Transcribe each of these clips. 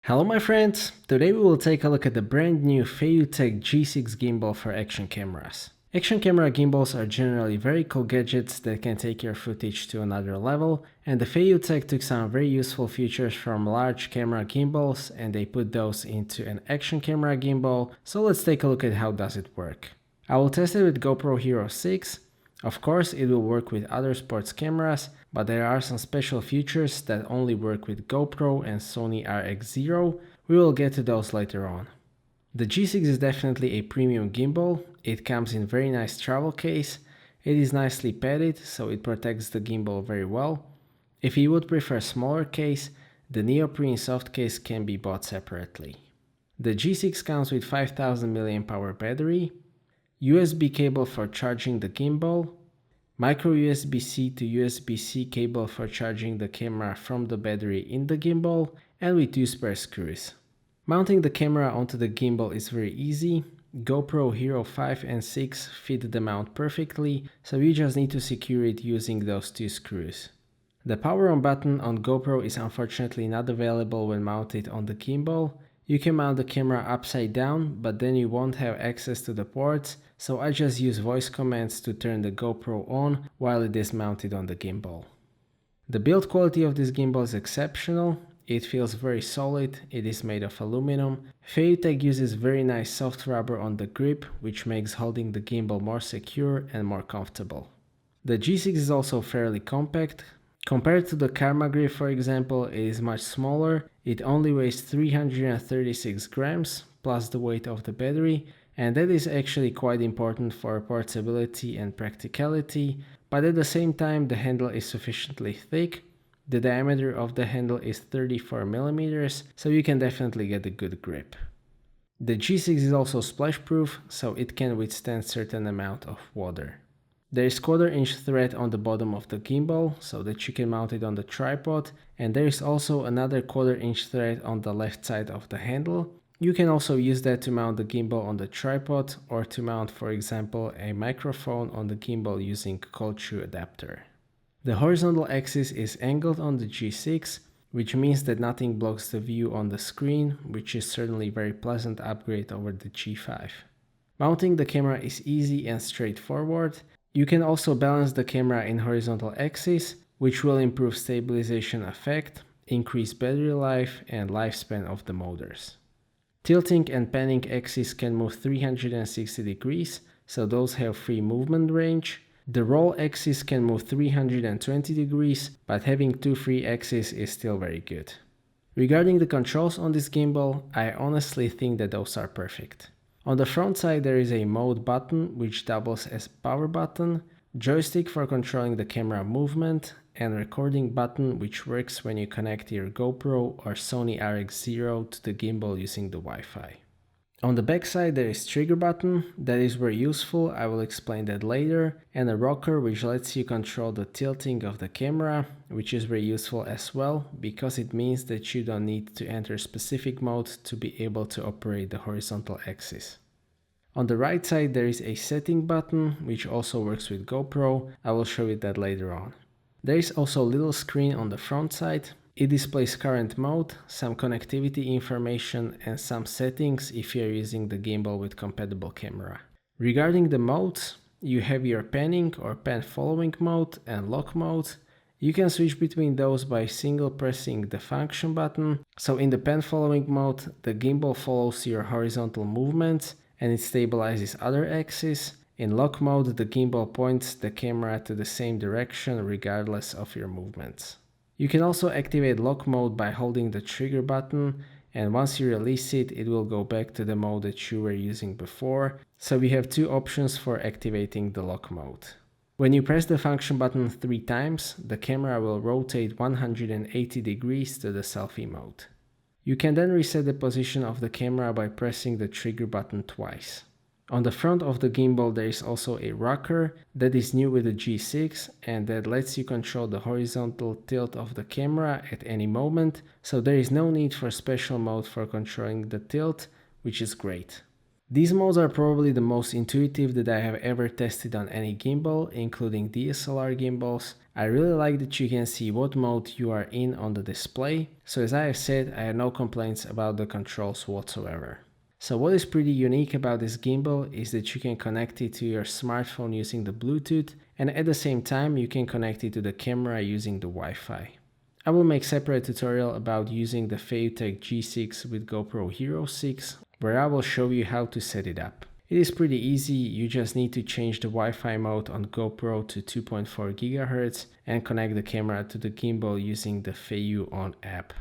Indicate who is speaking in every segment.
Speaker 1: Hello my friends, today we will take a look at the brand new Feiyu G6 gimbal for action cameras. Action camera gimbals are generally very cool gadgets that can take your footage to another level, and the Feiyu took some very useful features from large camera gimbals and they put those into an action camera gimbal, so let's take a look at how does it work. I will test it with GoPro Hero 6. Of course, it will work with other sports cameras, but there are some special features that only work with GoPro and Sony RX0. We will get to those later on. The G6 is definitely a premium gimbal. It comes in very nice travel case. It is nicely padded, so it protects the gimbal very well. If you would prefer a smaller case, the neoprene soft case can be bought separately. The G6 comes with 5000 mAh battery, USB cable for charging the gimbal, micro USB-C to USB-C cable for charging the camera from the battery in the gimbal, and with 2 spare screws. Mounting the camera onto the gimbal is very easy. GoPro Hero 5 and 6 fit the mount perfectly, so you just need to secure it using those 2 screws. The power on button on GoPro is unfortunately not available when mounted on the gimbal. You can mount the camera upside down, but then you won't have access to the ports, so I just use voice commands to turn the GoPro on while it is mounted on the gimbal. The build quality of this gimbal is exceptional. It feels very solid, it is made of aluminum. Feiyu uses very nice soft rubber on the grip, which makes holding the gimbal more secure and more comfortable. The G6 is also fairly compact. Compared to the Karma grip, for example, it is much smaller. It only weighs 336 grams plus the weight of the battery, and that is actually quite important for portability and practicality, but at the same time the handle is sufficiently thick. The diameter of the handle is 34 mm, so you can definitely get a good grip. The G6 is also splash proof, so it can withstand certain amount of water. There is 1/4-inch thread on the bottom of the gimbal so that you can mount it on the tripod, and there is also another 1/4-inch thread on the left side of the handle. You can also use that to mount the gimbal on the tripod or to mount, for example, a microphone on the gimbal using cold shoe adapter. The horizontal axis is angled on the G6, which means that nothing blocks the view on the screen, which is certainly a very pleasant upgrade over the G5. Mounting the camera is easy and straightforward. You can also balance the camera in horizontal axis, which will improve stabilization effect, increase battery life and lifespan of the motors. Tilting and panning axis can move 360 degrees, so those have free movement range. The roll axis can move 320 degrees, but having 2 free axes is still very good. Regarding the controls on this gimbal, I honestly think that those are perfect. On the front side there is a mode button which doubles as power button, joystick for controlling the camera movement, and recording button which works when you connect your GoPro or Sony RX0 to the gimbal using the Wi-Fi. On the back side there is trigger button, that is very useful, I will explain that later, and a rocker which lets you control the tilting of the camera, which is very useful as well, because it means that you don't need to enter specific mode to be able to operate the horizontal axis. On the right side there is a setting button, which also works with GoPro, I will show you that later on. There is also a little screen on the front side. It displays current mode, some connectivity information and some settings if you are using the gimbal with compatible camera. Regarding the modes, you have your panning or pan following mode and lock mode. You can switch between those by single pressing the function button. So in the pan following mode, the gimbal follows your horizontal movements and it stabilizes other axes. In lock mode, the gimbal points the camera to the same direction regardless of your movements. You can also activate lock mode by holding the trigger button, and once you release it, it will go back to the mode that you were using before. So we have 2 options for activating the lock mode. When you press the function button 3 times, the camera will rotate 180 degrees to the selfie mode. You can then reset the position of the camera by pressing the trigger button twice. On the front of the gimbal there is also a rocker that is new with the G6 and that lets you control the horizontal tilt of the camera at any moment, so there is no need for special mode for controlling the tilt, which is great. These modes are probably the most intuitive that I have ever tested on any gimbal, including DSLR gimbals. I really like that you can see what mode you are in on the display, so as I have said, I have no complaints about the controls whatsoever. So what is pretty unique about this gimbal is that you can connect it to your smartphone using the Bluetooth, and at the same time you can connect it to the camera using the Wi-Fi. I will make separate tutorial about using the Feiyu G6 with GoPro Hero 6, where I will show you how to set it up. It is pretty easy, you just need to change the Wi-Fi mode on GoPro to 2.4 GHz and connect the camera to the gimbal using the Feiyu On app.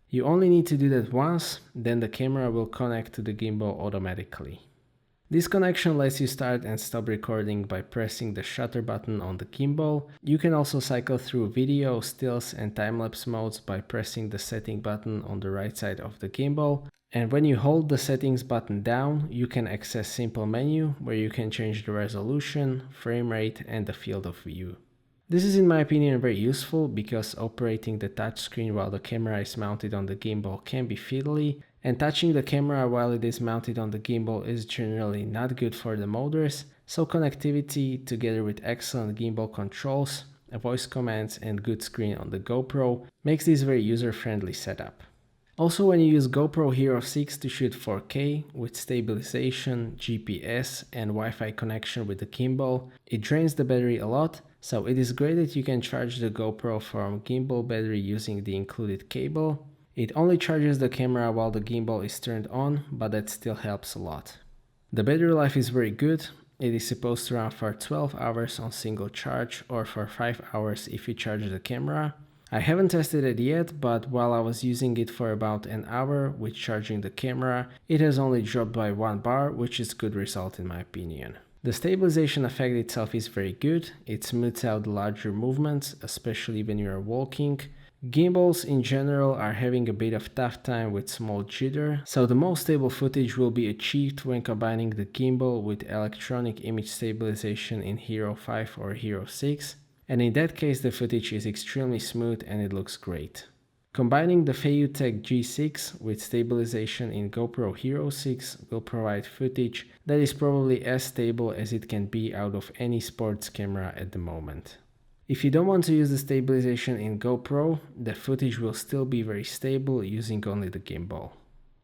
Speaker 1: You only need to do that once, then the camera will connect to the gimbal automatically. This connection lets you start and stop recording by pressing the shutter button on the gimbal. You can also cycle through video, stills and time-lapse modes by pressing the setting button on the right side of the gimbal. And when you hold the settings button down, you can access simple menu where you can change the resolution, frame rate and the field of view. This is in my opinion very useful because operating the touchscreen while the camera is mounted on the gimbal can be fiddly, and touching the camera while it is mounted on the gimbal is generally not good for the motors, so connectivity together with excellent gimbal controls, voice commands and good screen on the GoPro makes this very user-friendly setup. Also, when you use GoPro Hero 6 to shoot 4K with stabilization, GPS and Wi-Fi connection with the gimbal, it drains the battery a lot, so it is great that you can charge the GoPro from gimbal battery using the included cable. It only charges the camera while the gimbal is turned on, but that still helps a lot. The battery life is very good. It is supposed to run for 12 hours on single charge or for 5 hours if you charge the camera. I haven't tested it yet, but while I was using it for about an hour with charging the camera, it has only dropped by 1 bar, which is a good result in my opinion. The stabilization effect itself is very good, it smooths out larger movements, especially when you are walking. Gimbals in general are having a bit of tough time with small jitter, so the most stable footage will be achieved when combining the gimbal with electronic image stabilization in Hero 5 or Hero 6. And in that case the footage is extremely smooth and it looks great. Combining the Feiyu G6 with stabilization in GoPro Hero 6 will provide footage that is probably as stable as it can be out of any sports camera at the moment. If you don't want to use the stabilization in GoPro, the footage will still be very stable using only the gimbal.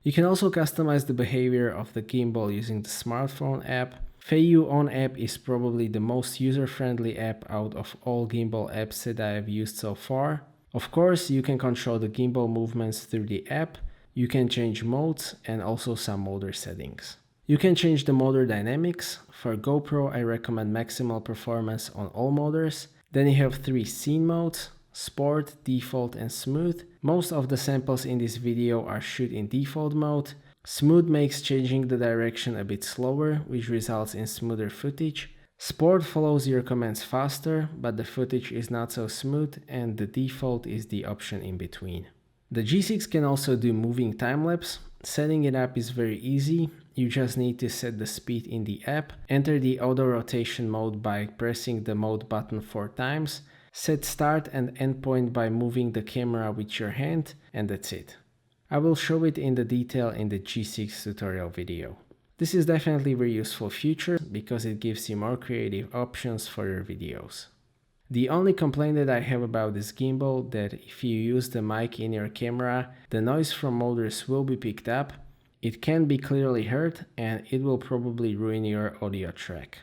Speaker 1: You can also customize the behavior of the gimbal using the smartphone app. Feiyu On app is probably the most user-friendly app out of all gimbal apps that I have used so far. Of course, you can control the gimbal movements through the app, you can change modes and also some motor settings. You can change the motor dynamics. For GoPro, I recommend maximal performance on all motors. Then you have 3 scene modes: Sport, Default and Smooth. Most of the samples in this video are shot in default mode. Smooth makes changing the direction a bit slower, which results in smoother footage. Sport follows your commands faster, but the footage is not so smooth, and the default is the option in between. The G6 can also do moving time-lapse. Setting it up is very easy. You just need to set the speed in the app, enter the auto rotation mode by pressing the mode button 4 times, set start and end point by moving the camera with your hand, and that's it. I will show it in the detail in the G6 tutorial video. This is definitely a very useful feature because it gives you more creative options for your videos. The only complaint that I have about this gimbal that if you use the mic in your camera, the noise from motors will be picked up, it can be clearly heard and it will probably ruin your audio track.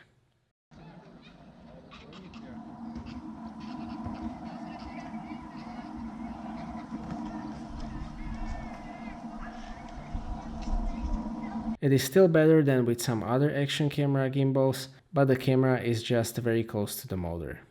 Speaker 1: It is still better than with some other action camera gimbals, but the camera is just very close to the motor.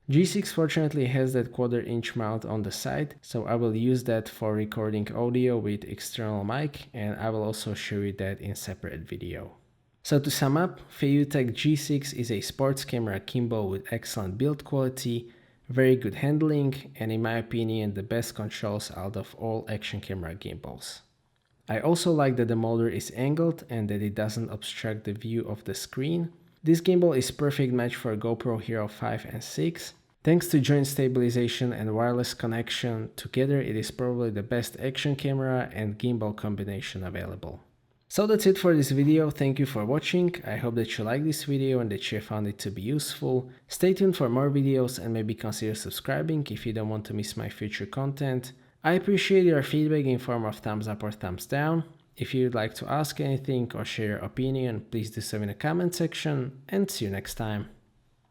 Speaker 1: G6 fortunately has that 1/4 inch mount on the side, so I will use that for recording audio with external mic, and I will also show you that in separate video. So to sum up, Feiyu G6 is a sports camera gimbal with excellent build quality, very good handling, and in my opinion the best controls out of all action camera gimbals. I also like that the motor is angled and that it doesn't obstruct the view of the screen. This gimbal is perfect match for GoPro Hero 5 and 6. Thanks to joint stabilization and wireless connection, together it is probably the best action camera and gimbal combination available. So that's it for this video. Thank you for watching. I hope that you liked this video and that you found it to be useful. Stay tuned for more videos and maybe consider subscribing if you don't want to miss my future content. I appreciate your feedback in form of thumbs up or thumbs down. If you'd like to ask anything or share your opinion, please do so in the comment section, and see you next time.